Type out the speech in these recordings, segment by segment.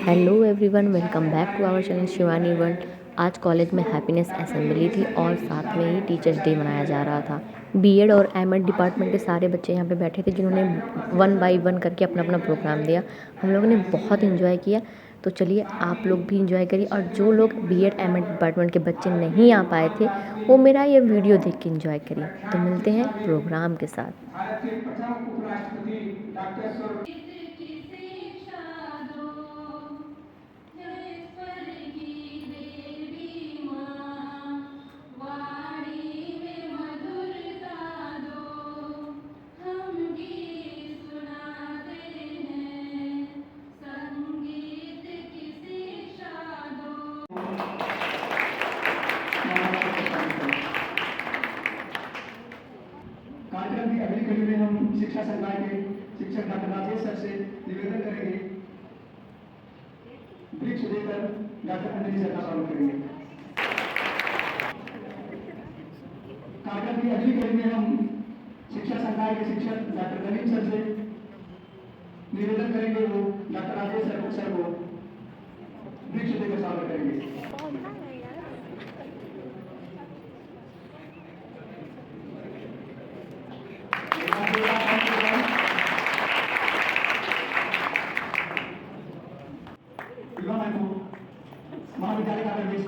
Hello everyone, welcome back to our channel Shivani world. आज college में happiness assembly थी और साथ में ही टीचर्स डे मनाया जा रहा था। बीएड और एमएड डिपार्टमेंट के सारे बच्चे यहाँ पे बैठे थे जिन्होंने वन बाय वन करके अपना अपना प्रोग्राम दिया। हम लोगों ने बहुत इन्जॉय किया। तो चलिए आप लोग भी इन्जॉय करिए, और जो लोग बीएड एमएड डिपार्टमेंट के बच्चे नहीं आ पाए थे वो मेरा ये वीडियो देख के इन्जॉय करिए। तो मिलते हैं प्रोग्राम के साथ। भारत के प्रथम उपराष्ट्रपति डॉक्टर सर्व कार्यक्रम की अगली कड़ी में हम शिक्षा संकाय के शिक्षक डॉक्टर राजेश सर से निवेदन करेंगे, वृक्ष देकर डॉक्टर अंजलि सर का स्वागत करेंगे। कार्यक्रम की अगली कड़ी में हम शिक्षा संकाय के शिक्षक डॉक्टर नवीन सर से निवेदन करेंगे, वो डॉक्टर राजेश सर को वृक्ष देकर स्वागत करेंगे। महाविद्यालय का प्रवेश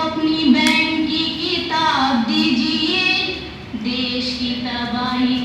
अपनी बहन की किताब दीजिए, देश की तबाही